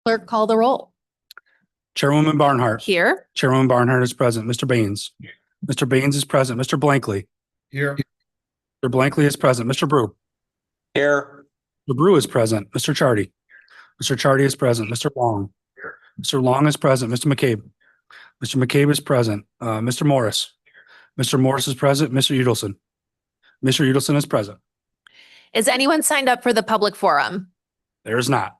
Clerk, call the roll. Chairwoman Barnhart. Here. Chairwoman Barnhart is present. Mr. Baines. Mr. Baines is present. Mr. Blankley. Here. Mr. Blankley is present. Mr. Brew. Here. Mr. Brew is present. Mr. Chardy. Mr. Chardy is present. Mr. Long. Mr. Long is present. Mr. McCabe. Mr. McCabe is present. Mr. Morris. Mr. Morris is present. Mr. Udelson. Mr. Udelson is present. Is anyone signed up for the public forum? There is not.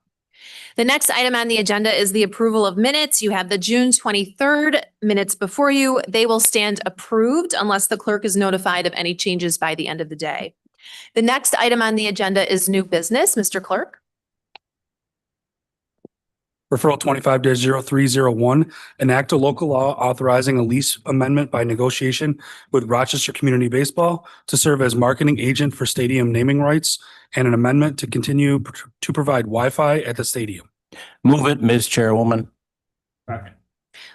The next item on the agenda is the approval of minutes. You have the June 23rd minutes before you. They will stand approved unless the clerk is notified of any changes by the end of the day. The next item on the agenda is new business. Mr. Clerk. Referral 25-0301, enact a local law authorizing a lease amendment by negotiation with Rochester Community Baseball to serve as marketing agent for stadium naming rights and an amendment to continue to provide Wi-Fi at the stadium. Move it, Ms. Chairwoman.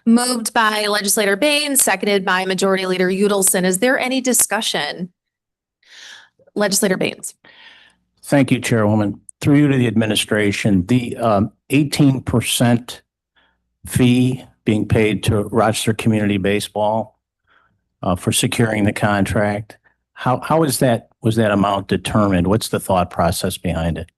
Moved by legislator Baines, seconded by Majority Leader Udelson. Is there any discussion? Legislator Baines. Thank you, Chairwoman. Through you to the administration, the 18% fee being paid to Rochester Community Baseball for securing the contract, how was that amount determined? What's the thought process behind it?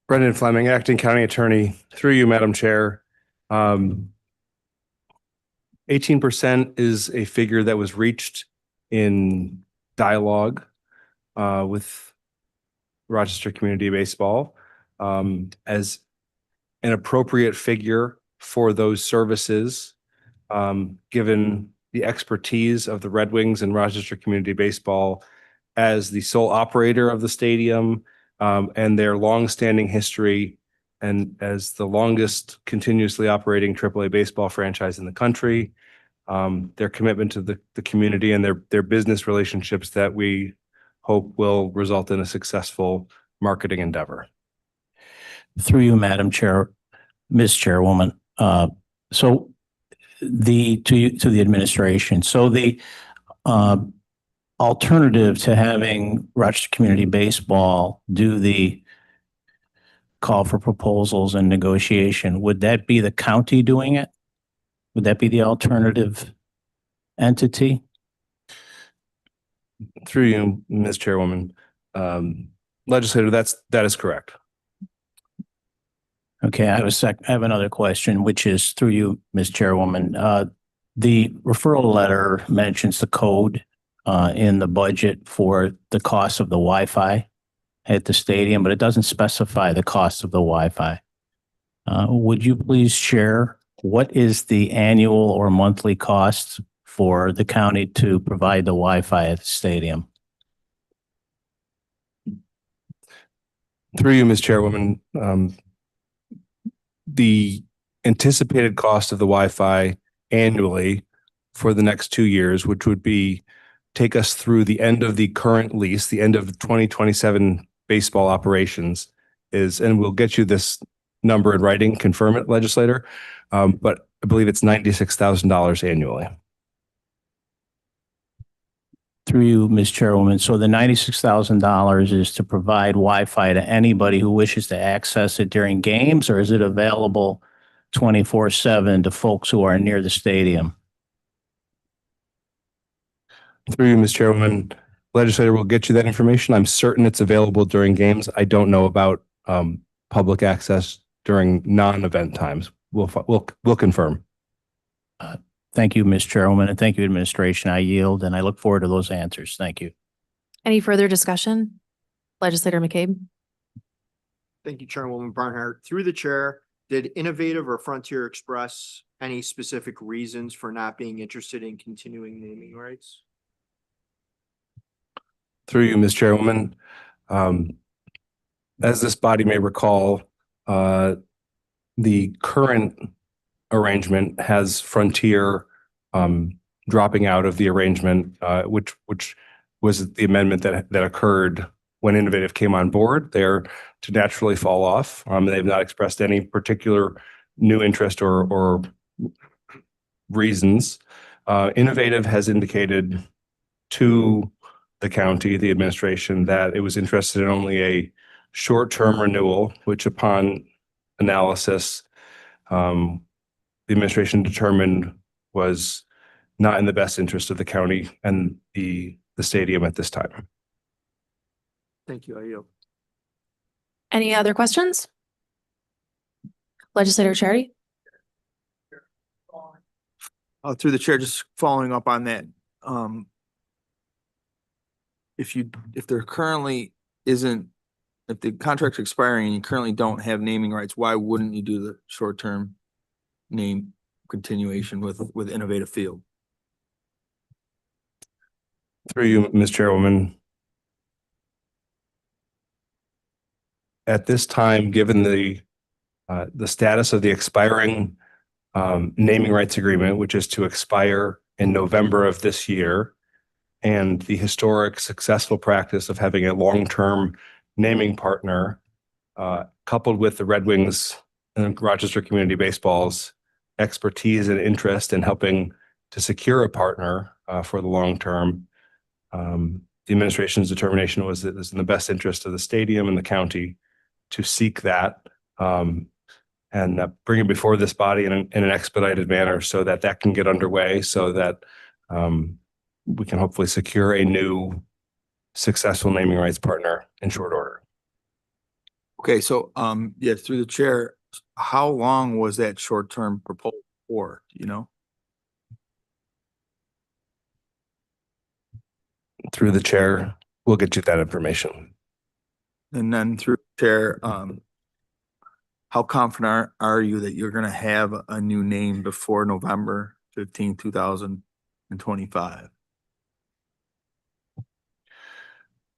Brendan Fleming, Acting County Attorney. Through you, Madam Chair. 18% is a figure that was reached in dialogue with Rochester Community Baseball as an appropriate figure for those services, given the expertise of the Red Wings and Rochester Community Baseball as the sole operator of the stadium, and their longstanding history and as the longest continuously operating AAA baseball franchise in the country. Their commitment to the community and their business relationships that we hope will result in a successful marketing endeavor. Through you, Madam Chair, Ms. Chairwoman. So to the administration. So the alternative to having Rochester Community Baseball do the call for proposals and negotiation, would that be the county doing it? Would that be the alternative entity? Through you, Ms. Chairwoman. Legislator, that is correct. Okay, I have another question, which is through you, Ms. Chairwoman. The referral letter mentions the code in the budget for the cost of the Wi-Fi at the stadium, but it doesn't specify the cost of the Wi-Fi. Would you please share what is the annual or monthly cost for the county to provide the Wi-Fi at the stadium? Through you, Ms. Chairwoman, the anticipated cost of the Wi-Fi annually for the next 2 years, which would take us through the end of the current lease, the end of 2027 baseball operations and we'll get you this number in writing, confirm it, legislator. But I believe it's $96,000 annually. Through you, Ms. Chairwoman. So the $96,000 is to provide Wi-Fi to anybody who wishes to access it during games, or is it available 24/7 to folks who are near the stadium? Through you, Ms. Chairwoman, legislator will get you that information. I'm certain it's available during games. I don't know about public access during non-event times. We'll confirm. Thank you, Ms. Chairwoman, and thank you, administration. I yield, and I look forward to those answers. Thank you. Any further discussion? Legislator McCabe. Thank you, Chairwoman Barnhart. Through the chair, did Innovative or Frontier express any specific reasons for not being interested in continuing naming rights? Through you, Ms. Chairwoman, as this body may recall, the current arrangement has Frontier dropping out of the arrangement, which was the amendment that occurred when Innovative came on board. They're to naturally fall off. They've not expressed any particular new interest or reasons. Innovative has indicated to the county, the administration, that it was interested in only a short-term renewal, which upon analysis, the administration determined was not in the best interest of the county and the stadium at this time. Thank you. I yield. Any other questions? Legislator Charity? Through the chair, just following up on that. If there currently isn't, if the contract's expiring and you currently don't have naming rights, why wouldn't you do the short-term name continuation with Innovative Field? Through you, Ms. Chairwoman. At this time, given the status of the expiring naming rights agreement, which is to expire in November of this year, and the historic successful practice of having a long-term naming partner, coupled with the Red Wings and Rochester Community Baseball's expertise and interest in helping to secure a partner for the long term, the administration's determination was that it was in the best interest of the stadium and the county to seek that and bring it before this body in an expedited manner so that that can get underway, so that we can hopefully secure a new successful naming rights partner in short order. Okay, so, yeah, through the chair, how long was that short-term proposal for, do you know? Through the chair, we'll get you that information. And then through the chair, how confident are you that you're gonna have a new name before November 15, 2025?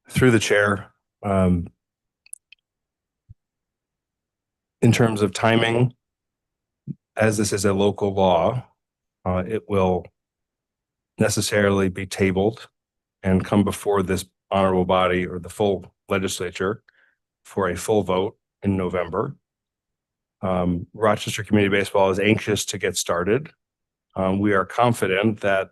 Through the chair, in terms of timing, as this is a local law, it will necessarily be tabled and come before this honorable body or the full legislature for a full vote in November. Rochester Community Baseball is anxious to get started. We are confident that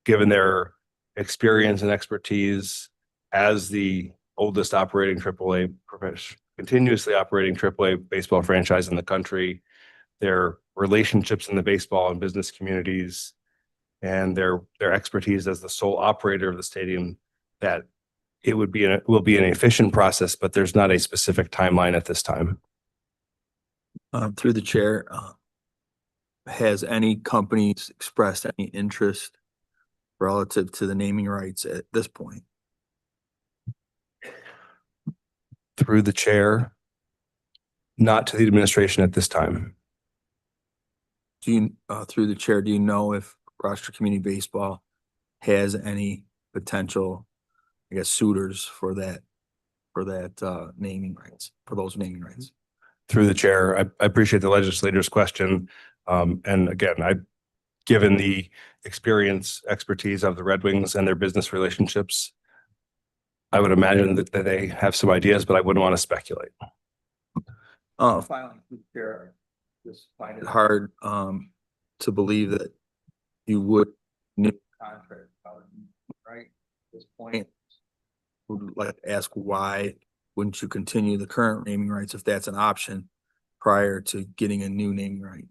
given their experience and expertise as the oldest operating AAA, continuously operating AAA baseball franchise in the country, their relationships in the baseball and business communities, and their expertise as the sole operator of the stadium, that it will be an efficient process, but there's not a specific timeline at this time. Through the chair, has any companies expressed any interest relative to the naming rights at this point? Through the chair, not to the administration at this time. Do you, through the chair, do you know if Rochester Community Baseball has any potential, I guess, suitors for that naming rights, for those naming rights? Through the chair, I appreciate the legislator's question. And again, given the expertise of the Red Wings and their business relationships, I would imagine that they have some ideas, but I wouldn't want to speculate. Finally, through the chair, I just find it hard to believe that you would new contract, right? At this point, would like to ask why wouldn't you continue the current naming rights if that's an option prior to getting a new naming right?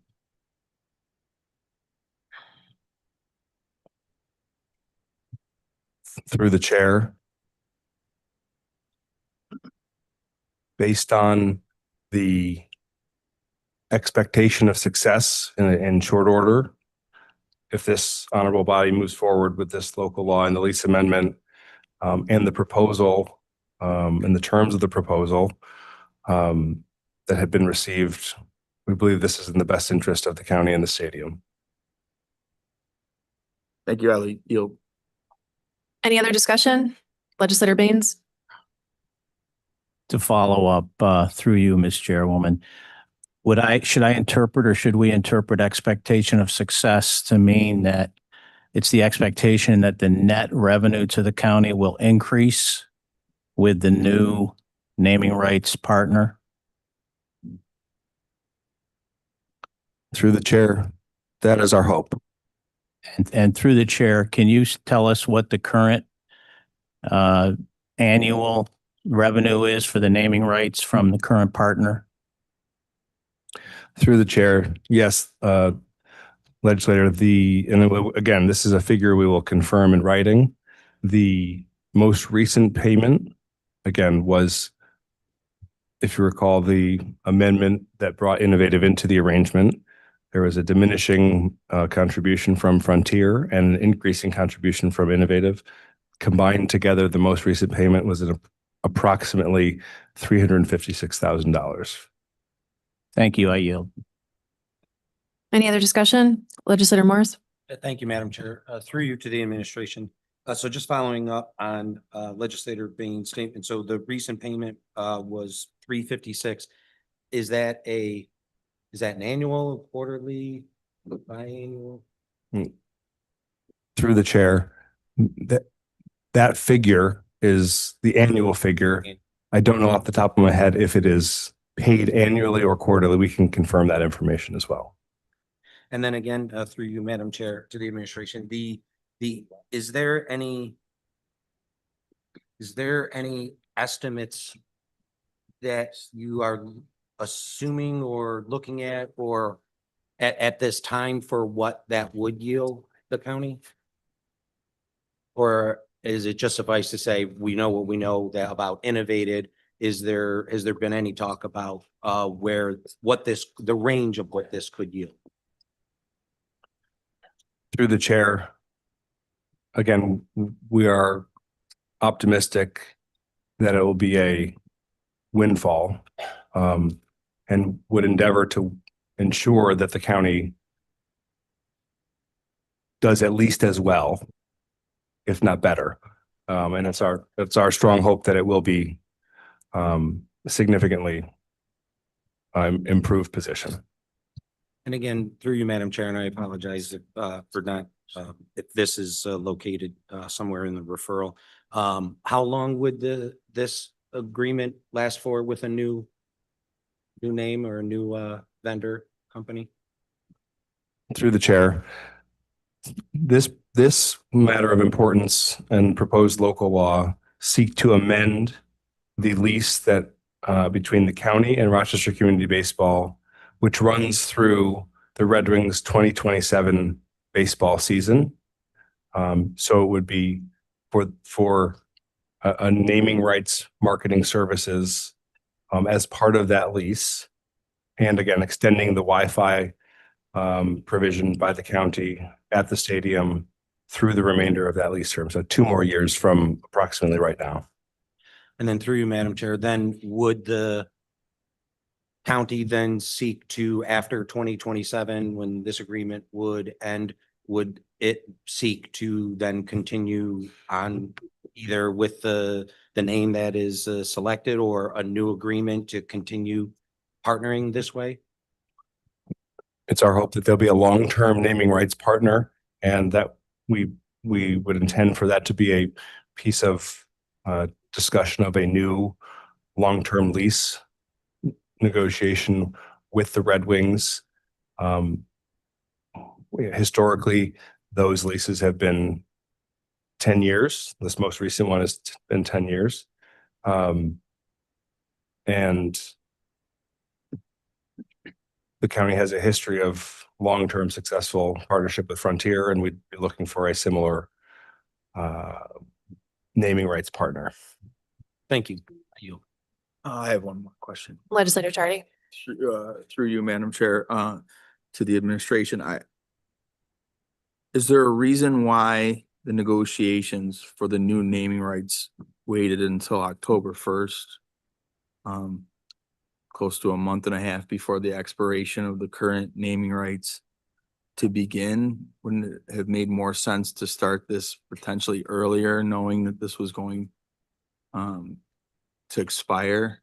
Through the chair, based on the expectation of success in short order, if this honorable body moves forward with this local law and the lease amendment and the proposal and the terms of the proposal that had been received, we believe this is in the best interest of the county and the stadium. Thank you, Ali. Yield. Any other discussion? Legislator Baines? To follow up through you, Ms. Chairwoman, should I interpret or should we interpret expectation of success to mean that it's the expectation that the net revenue to the county will increase with the new naming rights partner? Through the chair, that is our hope. And through the chair, can you tell us what the current annual revenue is for the naming rights from the current partner? Through the chair, yes, legislator, again, this is a figure we will confirm in writing. The most recent payment, again, was, if you recall, the amendment that brought Innovative into the arrangement. There was a diminishing contribution from Frontier and an increasing contribution from Innovative. Combined together, the most recent payment was approximately $356,000. Thank you. I yield. Any other discussion? Legislator Morris? Thank you, Madam Chair. Through you to the administration. So just following up on Legislator Bain's statement. So the recent payment was $356. Is that an annual, quarterly, biannual? Through the chair, that figure is the annual figure. I don't know off the top of my head if it is paid annually or quarterly. We can confirm that information as well. And then again, through you, Madam Chair, to the administration, is there any estimates that you are assuming or looking at or at this time for what that would yield the county? Or is it just suffice to say, we know what we know that about Innovated? Has there been any talk about the range of what this could yield? Through the chair, again, we are optimistic that it will be a windfall, and would endeavor to ensure that the county does at least as well, if not better. And it's our strong hope that it will be significantly improved position. And again, through you, Madam Chair, and I apologize for not, if this is located somewhere in the referral. How long would this agreement last for with a new name or a new vendor company? Through the chair, this matter of importance and proposed local law seek to amend the lease that between the county and Rochester Community Baseball, which runs through the Red Wings 2027 baseball season. So it would be for a naming rights marketing services as part of that lease. And again, extending the Wi-Fi provision by the county at the stadium through the remainder of that lease term. So 2 more years from approximately right now. And then through you, Madam Chair, then would the county then seek to, after 2027, when this agreement would end, would it seek to then continue on either with the name that is selected or a new agreement to continue partnering this way? It's our hope that there'll be a long-term naming rights partner, and that we would intend for that to be a piece of discussion of a new long-term lease negotiation with the Red Wings. Historically, those leases have been 10 years. This most recent one has been 10 years. And the county has a history of long-term successful partnership with Frontier, and we'd be looking for a similar naming rights partner. Thank you. I have one more question. Legislator Tardy? Through you, Madam Chair, to the administration. Is there a reason why the negotiations for the new naming rights waited until October 1st? Close to a month and a half before the expiration of the current naming rights to begin? Wouldn't it have made more sense to start this potentially earlier, knowing that this was going to expire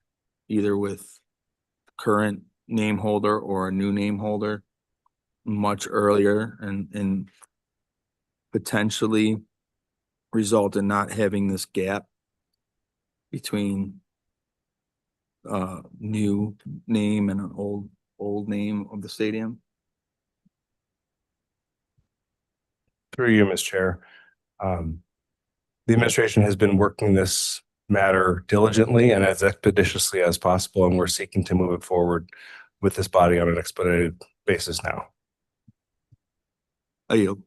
either with current name holder or a new name holder much earlier, and potentially result in not having this gap between new name and an old name of the stadium? Through you, Ms. Chair. The administration has been working this matter diligently and as expeditiously as possible, and we're seeking to move it forward with this body on an expedited basis now. I yield.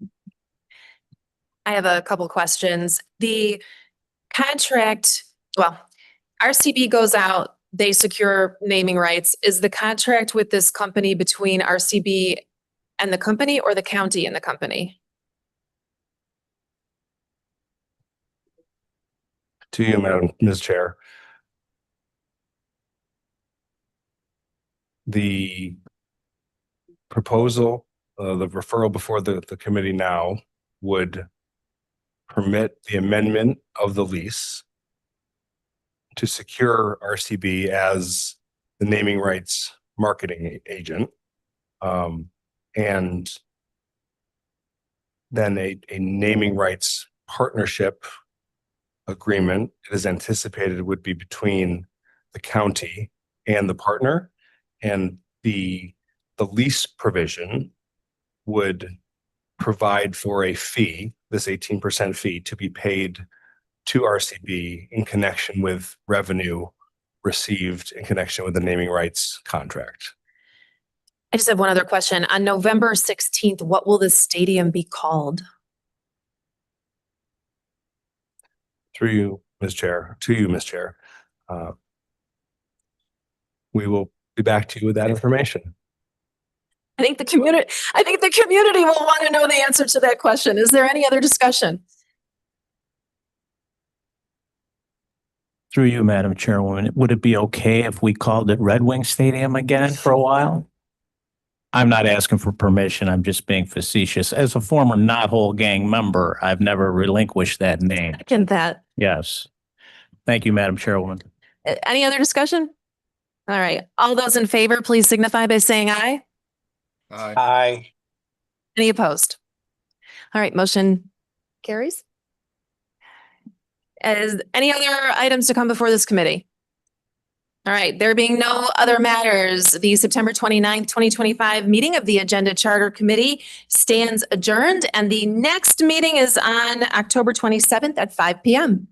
I have a couple questions. The contract, well, RCB goes out, they secure naming rights. Is the contract with this company between RCB and the company or the county and the company? To you, Madam Ms. Chair. The proposal, the referral before the committee now would permit the amendment of the lease to secure RCB as the naming rights marketing agent. And then a naming rights partnership agreement is anticipated would be between the county and the partner. And the lease provision would provide for a fee, this 18% fee, to be paid to RCB in connection with revenue received in connection with the naming rights contract. I just have one other question. On November 16th, what will this stadium be called? Through you, Ms. Chair, to you, Ms. Chair. We will be back to you with that information. I think the community will want to know the answer to that question. Is there any other discussion? Through you, Madam Chairwoman, would it be okay if we called it Red Wing Stadium again for a while? I'm not asking for permission. I'm just being facetious. As a former Not Whole Gang member, I've never relinquished that name. Second that. Yes. Thank you, Madam Chairwoman. Any other discussion? All right. All those in favor, please signify by saying aye. Aye. Any opposed? All right, motion carries. Is any other items to come before this committee? All right, there being no other matters, the September 29th, 2025 meeting of the Agenda Charter Committee stands adjourned, and the next meeting is on October 27th at 5 p.m.